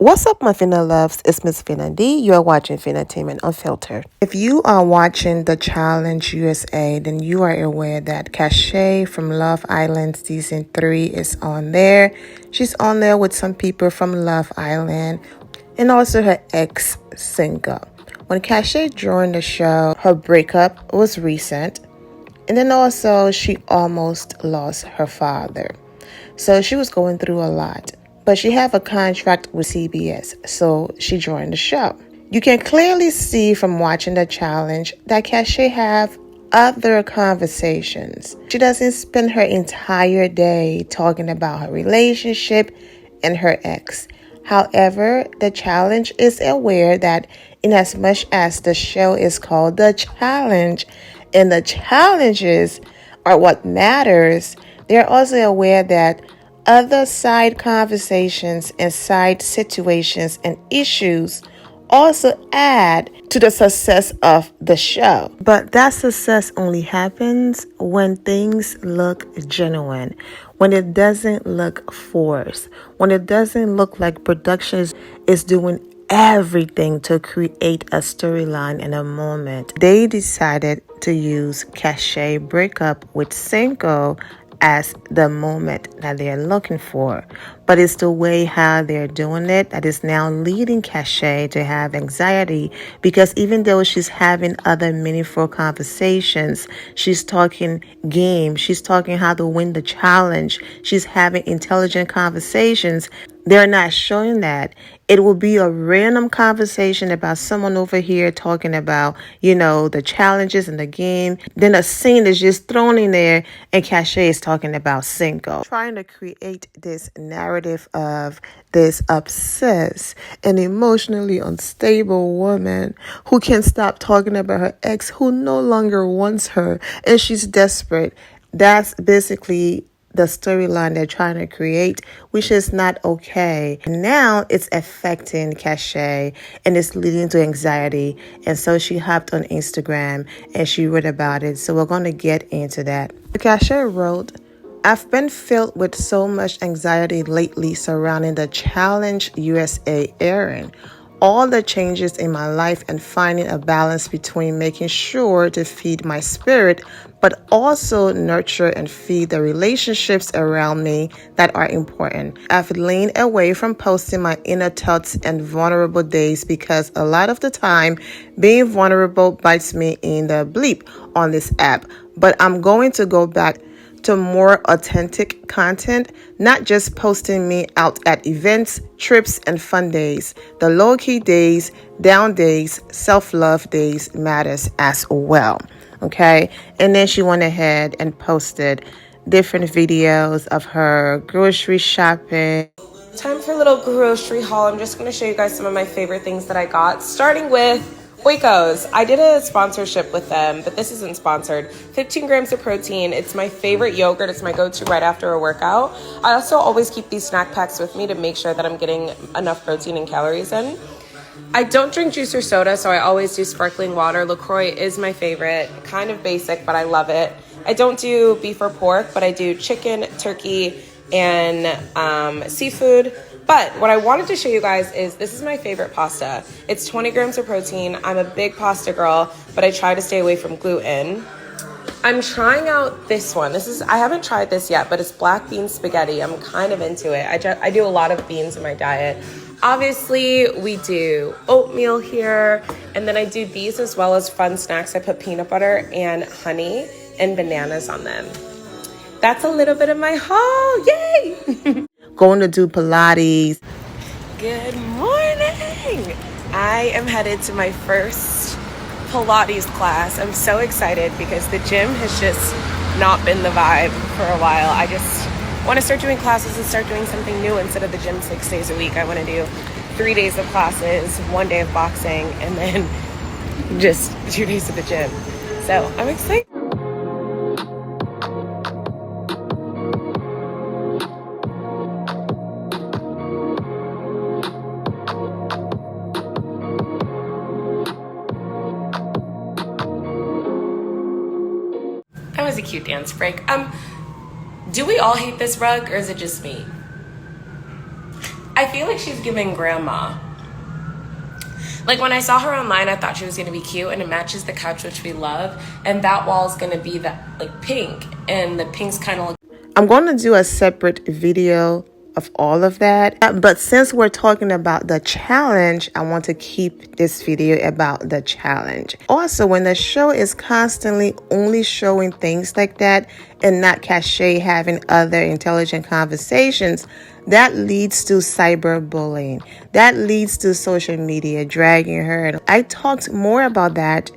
What's up, my Finna loves? It's Miss Finna D. You are watching Finnatainment Unfiltered. If you are watching the Challenge USA, then you are aware that Cashay from Love Island Season 3 is on there. She's on there with some people from Love Island and also her ex-singer. When Cashay joined the show, her breakup was recent. And then also, she almost lost her father. So she was going through a lot. But she had a contract with CBS, so she joined the show. You can clearly see from watching the challenge that Cashay have other conversations. She doesn't spend her entire day talking about her relationship and her ex. However, the challenge is aware that in as much as the show is called The Challenge and the challenges are what matters, they're also aware that other side conversations and side situations and issues also add to the success of the show. But that success only happens when things look genuine, when it doesn't look forced, when it doesn't look like production is doing everything to create a storyline in a moment. They decided to use Cashay breakup with Cinco as the moment that they're looking for. But it's the way how they're doing it that is now leading Cashay to have anxiety, because even though she's having other meaningful conversations, she's talking game, she's talking how to win the challenge, she's having intelligent conversations, they're not showing that. It will be a random conversation about someone over here talking about, the challenges in the game. Then a scene is just thrown in there and Cashay is talking about Cinco. Trying to create this narrative of this obsessed and emotionally unstable woman who can't stop talking about her ex who no longer wants her and she's desperate. That's basically the storyline they're trying to create, which is not okay. Now it's affecting Cashay and it's leading to anxiety. And so she hopped on Instagram and she wrote about it. So we're going to get into that. Cashay wrote, "I've been filled with so much anxiety lately surrounding the Challenge USA airing. All the changes in my life and finding a balance between making sure to feed my spirit, but also nurture and feed the relationships around me that are important. I've leaned away from posting my inner thoughts and vulnerable days because a lot of the time, being vulnerable bites me in the bleep on this app. But I'm going to go back to more authentic content, not just posting me out at events, trips, and fun days. The low-key days, down days, self-love days matters as well." Okay? And then she went ahead and posted different videos of her grocery shopping. Time for a little grocery haul. I'm just going to show you guys some of my favorite things that I got, starting with Oikos. I did a sponsorship with them, but this isn't sponsored. 15 grams of protein. It's my favorite yogurt. It's my go-to right after a workout. I also always keep these snack packs with me to make sure that I'm getting enough protein and calories in. I don't drink juice or soda, so I always do sparkling water. LaCroix is my favorite. Kind of basic, but I love it. I don't do beef or pork, but I do chicken, turkey, and seafood. But what I wanted to show you guys is this is my favorite pasta. It's 20 grams of protein. I'm a big pasta girl, but I try to stay away from gluten. I'm trying out this one. I haven't tried this yet, but it's black bean spaghetti. I'm kind of into it. I do a lot of beans in my diet. Obviously, we do oatmeal here, and then I do these as well as fun snacks. I put peanut butter and honey and bananas on them. That's a little bit of my haul. Yay! Going to do Pilates. Good morning. I am headed to my first Pilates class. I'm so excited because the gym has just not been the vibe for a while. I just want to start doing classes and start doing something new instead of the gym 6 days a week. I want to do 3 days of classes, 1 day of boxing, and then just 2 days at the gym. So I'm excited. That was a cute dance break. Do we all hate this rug, or is it just me? I feel like she's giving grandma. Like when I saw her online, I thought she was going to be cute, and it matches the couch, which we love. And that wall is going to be that like pink, and the pink's kind of like. I'm going to do a separate video of all of that. But since we're talking about the challenge, I want to keep this video about the challenge. Also, when the show is constantly only showing things like that and not Cashay having other intelligent conversations, that leads to cyberbullying. That leads to social media dragging her. And I talked more about that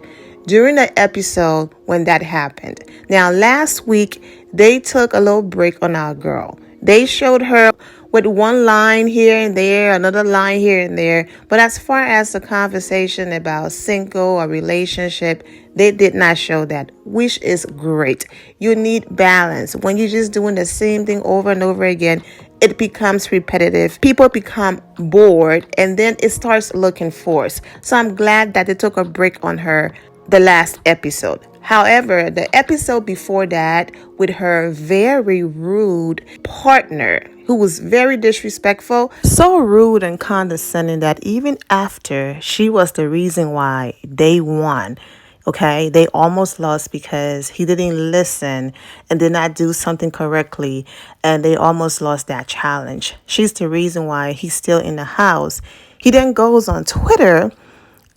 during the episode when that happened. Now, last week, they took a little break on our girl. They showed her with one line here and there, another line here and there. But as far as the conversation about single or relationship, they did not show that, which is great. You need balance. When you're just doing the same thing over and over again, it becomes repetitive. People become bored, and then it starts looking forced. So I'm glad that they took a break on her the last episode. However, the episode before that with her very rude partner who was very disrespectful, so rude and condescending that even after she was the reason why they won, okay, they almost lost because he didn't listen and did not do something correctly, and they almost lost that challenge. She's the reason why he's still in the house. He then goes on Twitter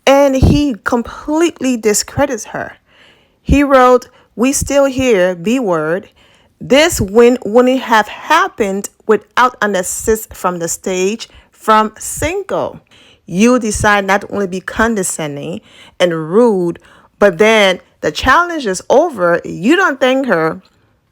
and he completely discredits her. He wrote, "We still here, B word. This win wouldn't have happened without an assist from the stage from Cinco. You decide not to only be condescending and rude, but then the challenge is over. You don't thank her.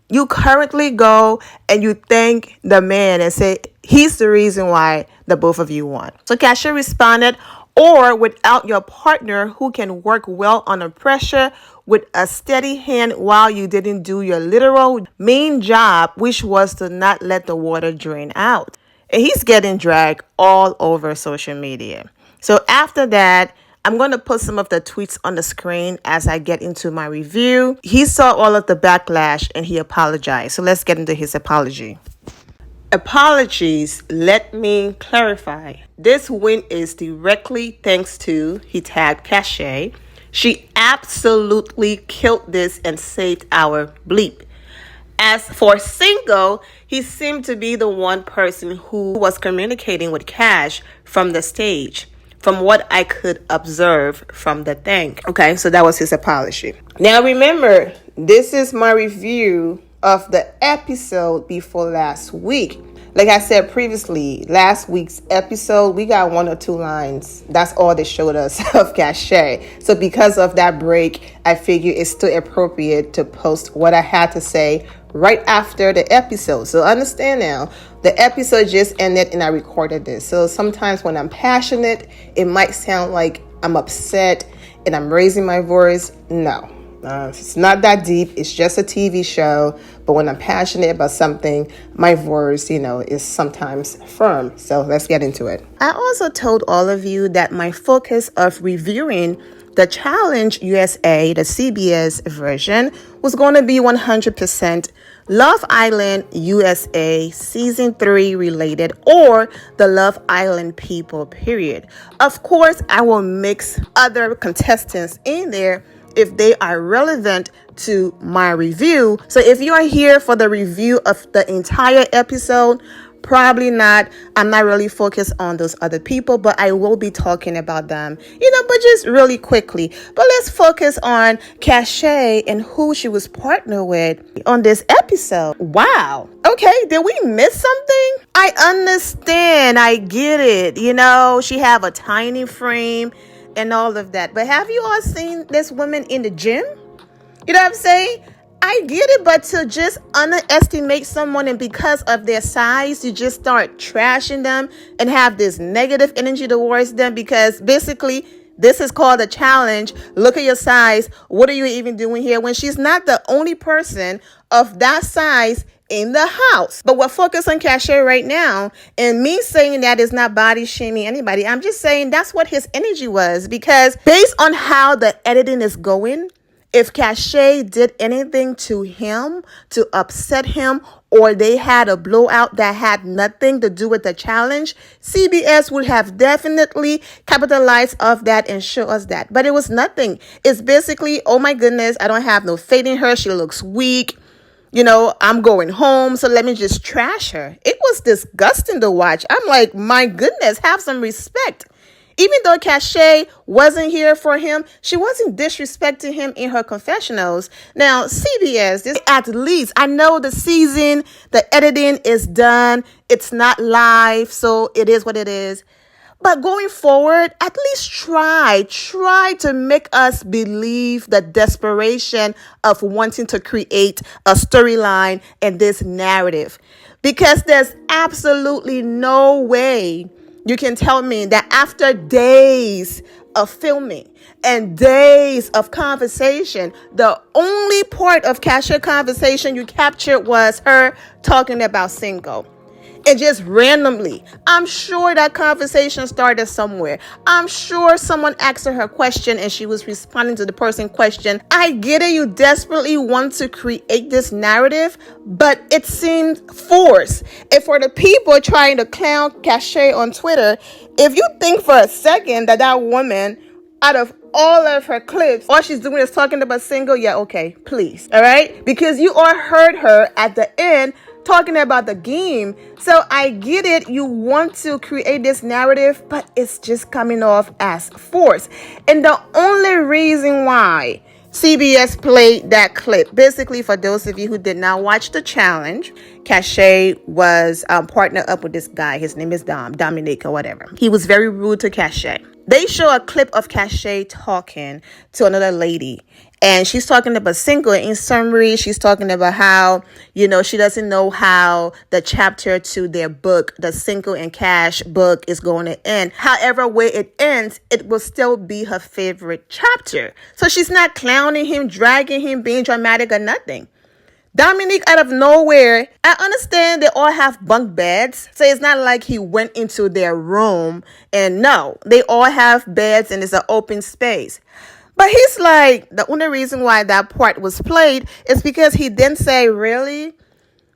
You currently go and you thank the man and say he's the reason why the both of you won." So Cashay responded, "Or without your partner who can work well under pressure with a steady hand while you didn't do your literal main job, which was to not let the water drain out." And he's getting dragged all over social media. So after that, I'm going to put some of the tweets on the screen as I get into my review. He saw all of the backlash and he apologized. So let's get into his apology. Apologies, let me clarify. This win is directly thanks to, he tagged Cashay. She absolutely killed this and saved our bleep. As for Cinco, he seemed to be the one person who was communicating with Cash from the stage, from what I could observe from the thing. Okay, so that was his apology. Now remember, this is my review of the episode before last week. Like I said previously, last week's episode, we got 1 or 2 lines. That's all they showed us of Cashay. So because of that break, I figure it's still appropriate to post what I had to say right after the episode. So understand now, the episode just ended and I recorded this. So sometimes when I'm passionate, it might sound like I'm upset and I'm raising my voice. No. It's not that deep. It's just a TV show. But when I'm passionate about something, my voice, is sometimes firm. So let's get into it. I also told all of you that my focus of reviewing the Challenge USA, the CBS version, was going to be 100% Love Island USA Season 3 related, or the Love Island people, period. Of course, I will mix other contestants in there if they are relevant to my review. So if you are here for the review of the entire episode, probably not. I'm not really focused on those other people, but I will be talking about them, but just really quickly. But let's focus on Cashay and who she was partnered with on this episode. Wow. Okay, did we miss something? I understand. I get it. She have a tiny frame and all of that. But have you all seen this woman in the gym? You know what I'm saying? I get it, but to just underestimate someone and because of their size, you just start trashing them and have this negative energy towards them because basically this is called a challenge. Look at your size. What are you even doing here? When she's not the only person of that size in the house. But we're focused on Cashay right now. And me saying that is not body shaming anybody. I'm just saying that's what his energy was, because based on how the editing is going, if Cashay did anything to him to upset him or they had a blowout that had nothing to do with the challenge, CBS would have definitely capitalized off that and show us that. But it was nothing. It's basically, oh my goodness, I don't have no faith in her. She looks weak. I'm going home, so let me just trash her. It was disgusting to watch. I'm like, my goodness, have some respect. Even though Cashay wasn't here for him, she wasn't disrespecting him in her confessionals. Now, CBS, this at least, I know the season, the editing is done. It's not live, so it is what it is. But going forward, at least try to make us believe the desperation of wanting to create a storyline and this narrative. Because there's absolutely no way you can tell me that after days of filming and days of conversation, the only part of Cashay conversation you captured was her talking about single. And just randomly, I'm sure that conversation started somewhere. I'm sure someone asked her a question and she was responding to the person's question. I get it, you desperately want to create this narrative, but it seemed forced. And for the people trying to clown Cashay on Twitter, if you think for a second that woman, out of all of her clips, all she's doing is talking about single, yeah, okay, please, all right? Because you all heard her at the end talking about the game. So I get it. You want to create this narrative, but it's just coming off as forced. And the only reason why CBS played that clip, basically for those of you who did not watch the challenge, Cashay was partnered up with this guy. His name is Dominic or whatever. He was very rude to Cashay. They show a clip of Cashay talking to another lady. And she's talking about single. In summary, she's talking about how, she doesn't know how the chapter to their book, the Single and Cash book, is going to end. However way it ends, it will still be her favorite chapter. So she's not clowning him, dragging him, being dramatic or nothing. Dominique, out of nowhere, I understand they all have bunk beds, so it's not like he went into their room. And no, they all have beds and it's an open space. But he's like, the only reason why that part was played is because he didn't say, really?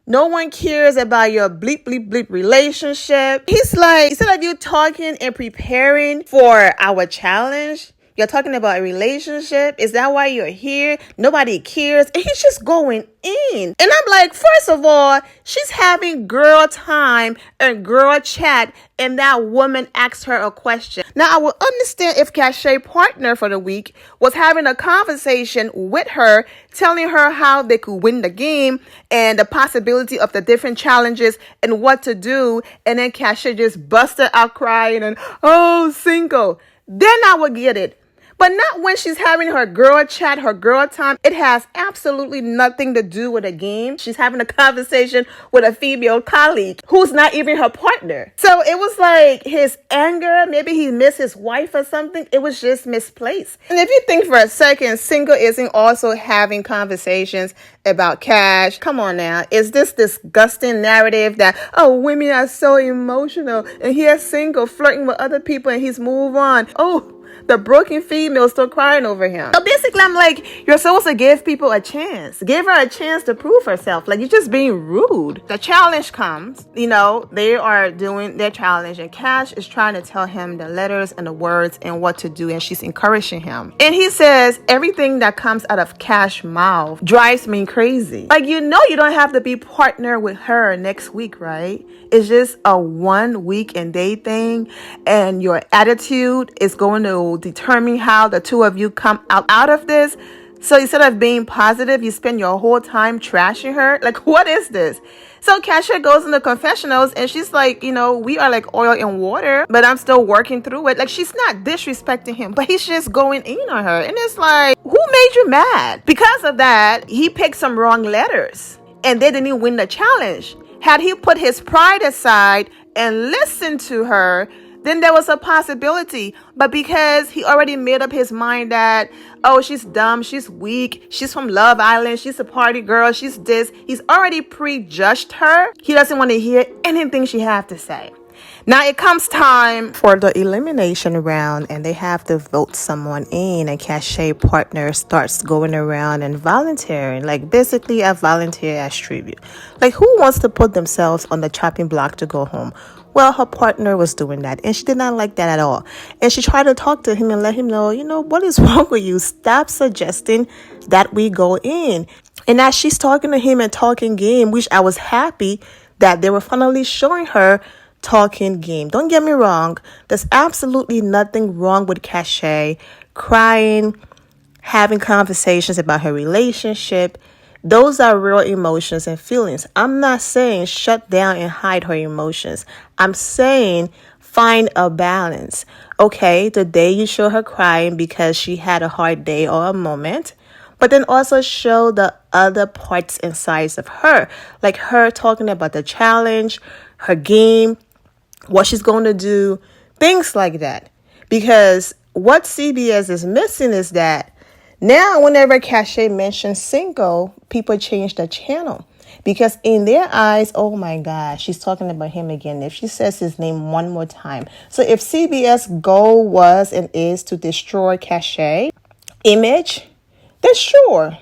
No one cares about your bleep, bleep, bleep relationship. He's like, instead of you talking and preparing for our challenge, you're talking about a relationship. Is that why you're here? Nobody cares. And he's just going in. And I'm like, first of all, she's having girl time and girl chat, and that woman asked her a question. Now, I would understand if Cashay partner for the week was having a conversation with her, telling her how they could win the game and the possibility of the different challenges and what to do. And then Cashay just busted out crying and, oh, single. Then I would get it. But not when she's having her girl chat, her girl time. It has absolutely nothing to do with a game. She's having a conversation with a female colleague who's not even her partner. So it was like his anger, maybe he missed his wife or something. It was just misplaced. And if you think for a second, single isn't also having conversations about cash. Come on now. Is this disgusting narrative that, oh, women are so emotional and he's single flirting with other people and he's moved on. Oh, the broken female still crying over him. So basically, I'm like, you're supposed to give people a chance. Give her a chance to prove herself. Like, you're just being rude. The challenge comes, they are doing their challenge, and Cash is trying to tell him the letters and the words and what to do, and she's encouraging him. And he says, everything that comes out of Cash's mouth drives me crazy. Like, you don't have to be partner with her next week, right? It's just a 1 week and day thing, and your attitude is going to determine how the two of you come out of this. So instead of being positive, you spend your whole time trashing her. Like, what is this? So Cashay goes into confessionals and she's like, we are like oil and water, but I'm still working through it. Like, she's not disrespecting him, but he's just going in on her. And it's like, who made you mad? Because of that, he picked some wrong letters and they didn't win the challenge. Had he put his pride aside and listened to her, then there was a possibility. But because he already made up his mind that, oh, she's dumb, she's weak, she's from Love Island, she's a party girl, she's this, he's already prejudged her. He doesn't want to hear anything she has to say. Now it comes time for the elimination round, and they have to vote someone in. And Cashay partner starts going around and volunteering, like basically a volunteer as tribute. Like, who wants to put themselves on the chopping block to go home? Well, her partner was doing that, and she did not like that at all. And she tried to talk to him and let him know, what is wrong with you? Stop suggesting that we go in. And as she's talking to him and talking game, which I was happy that they were finally showing her talking game. Don't get me wrong. There's absolutely nothing wrong with Cashay crying, having conversations about her relationship. Those are real emotions and feelings. I'm not saying shut down and hide her emotions. I'm saying find a balance. Okay, the day you show her crying because she had a hard day or a moment, but then also show the other parts and sides of her, like her talking about the challenge, her game, what she's going to do, things like that. Because what CBS is missing is that now whenever Cashay mentions single, people change the channel. Because in their eyes, oh my God, she's talking about him again. If she says his name one more time. So if CBS goal was and is to destroy Cashay image, then sure,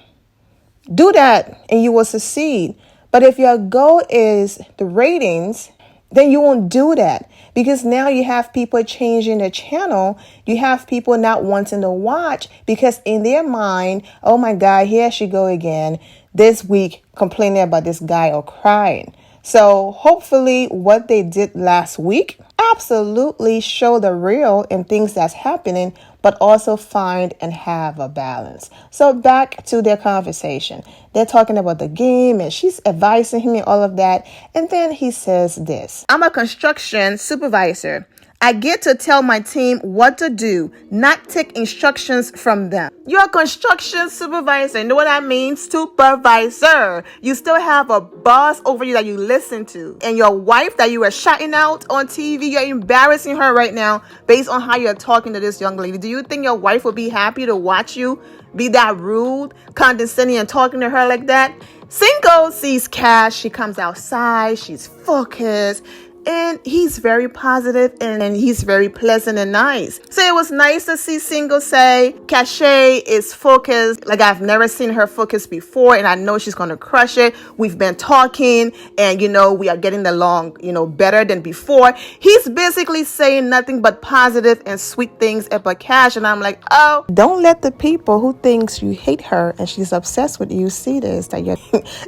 do that and you will succeed. But if your goal is the ratings, then you won't do that, because now you have people changing the channel. You have people not wanting to watch because in their mind, oh my God, here she go again this week complaining about this guy or crying. So hopefully what they did last week absolutely show the real and things that's happening, but also find and have a balance. So back to their conversation. They're talking about the game and she's advising him and all of that. And then he says this: I'm a construction supervisor. I get to tell my team what to do, not take instructions from them. You're a construction supervisor. You know what I mean? Supervisor. You still have a boss over you that you listen to. And your wife that you were shouting out on TV, you're embarrassing her right now based on how you're talking to this young lady. Do you think your wife would be happy to watch you be that rude, condescending, and talking to her like that? Cinco sees Cash. She comes outside. She's focused. And he's very positive and he's very pleasant and nice. So it was nice to see Single say Cashay is focused like I've never seen her focused before. And I know she's going to crush it. We've been talking and, we are getting along, better than before. He's basically saying nothing but positive and sweet things about Cash. And I'm like, oh, don't let the people who thinks you hate her and she's obsessed with you see this, that you're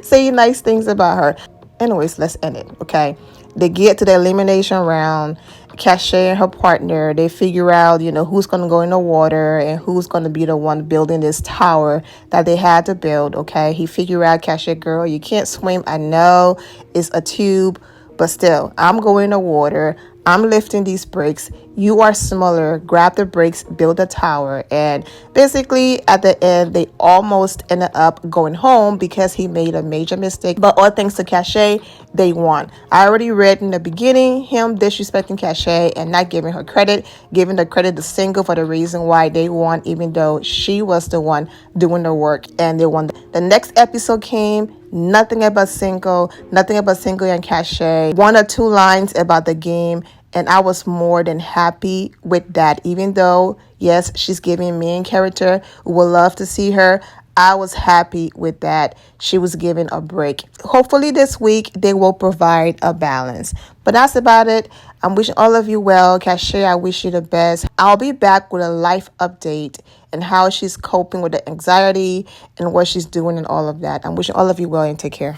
saying nice things about her. Anyways, let's end it, okay? They get to the elimination round. Cashay and her partner, they figure out, who's going to go in the water and who's going to be the one building this tower that they had to build, okay? He figured out, Cashay, girl, you can't swim. I know it's a tube, but still, I'm going in the water. I'm lifting these bricks. You are smaller. Grab the bricks, build a tower. And basically, at the end, they almost ended up going home because he made a major mistake. But all thanks to Cashay, they won. I already read in the beginning him disrespecting Cashay and not giving her credit, giving the credit to Single for the reason why they won, even though she was the one doing the work and they won. The next episode came. Nothing about Single and Cashay. 1 or 2 lines about the game. And I was more than happy with that. Even though, yes, she's giving main character. We would love to see her. I was happy with that. She was given a break. Hopefully this week they will provide a balance. But that's about it. I'm wishing all of you well. Cashay, I wish you the best. I'll be back with a life update and how she's coping with the anxiety and what she's doing and all of that. I'm wishing all of you well and take care.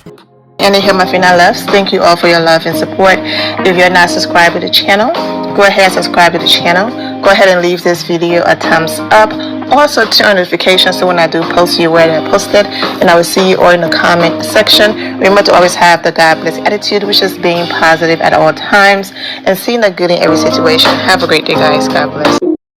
And to hear my Fina loves, thank you all for your love and support. If you're not subscribed to the channel, go ahead and subscribe to the channel. Go ahead and leave this video a thumbs up. Also turn on notifications so when I do post, you're aware that I posted. And I will see you all in the comment section. Remember to always have the God bless attitude, which is being positive at all times and seeing the good in every situation. Have a great day, guys. God bless.